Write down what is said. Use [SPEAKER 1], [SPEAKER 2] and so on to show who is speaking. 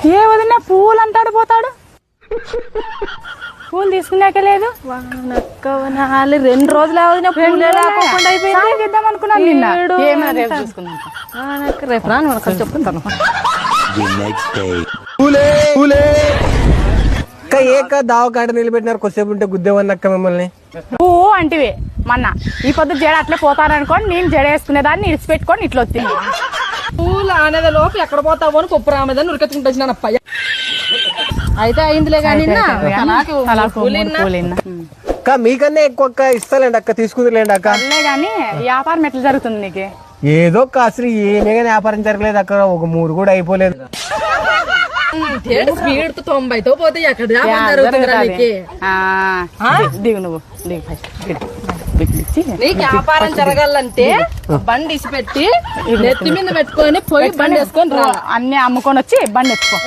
[SPEAKER 1] ఏ వదిన పూలు అంటాడు పోతాడు. పూలు తీసుకున్నాక లేదు.
[SPEAKER 2] 2 రోజులు వదిన పూలే రాకుండా అయిపోయింది.
[SPEAKER 1] ఇద్దాం అనుకున్నాను నిన్న.
[SPEAKER 2] రేపు చూసుకుందాం. రేపు రాను చెప్పుకుంటాను.
[SPEAKER 3] దావకాట నిలబెట్టినారు. కొద్దిసేపు ఉంటే గుద్దేమన్నక్క మిమ్మల్ని.
[SPEAKER 1] పువ్వు అంటివి మొన్న ఈ పొద్దు జడ అట్లే పోతాననుకోని నేను జడ వేసుకునేదాన్ని ఇడిచిపెట్టుకొని ఇట్లా వచ్చింది.
[SPEAKER 2] పూలు అనేది లోపు ఎక్కడ పోతావో అని పప్పు రామదని ఉరికెత్తుకుంటూ వచ్చిన అప్పయ్య. అయితే అయిందిలే కానీ
[SPEAKER 3] అక్క మీకన్నా ఎక్కువ అక్క ఇస్తలేండి అక్క, తీసుకుందిలేండి అక్క.
[SPEAKER 1] అల్లే గాని వ్యాపారం ఎట్లా జరుగుతుంది నీకు?
[SPEAKER 3] ఏదో అసలు ఏమే కానీ వ్యాపారం జరగలేదు అక్కడ. ఒక 3 కూడా అయిపోలేదు.
[SPEAKER 2] స్పీడ్ 90తో పోతే ఎక్కడ
[SPEAKER 1] దిగు నువ్వు దిగు ఫస్ట్.
[SPEAKER 2] నీకు వ్యాపారం జరగాలంటే బండి ఇసి పెట్టి నెత్తి మీద పెట్టుకొని పోయి బండి వేసుకొని రా.
[SPEAKER 1] అన్ని అమ్ముకొని వచ్చి బండి ఎత్తుకో.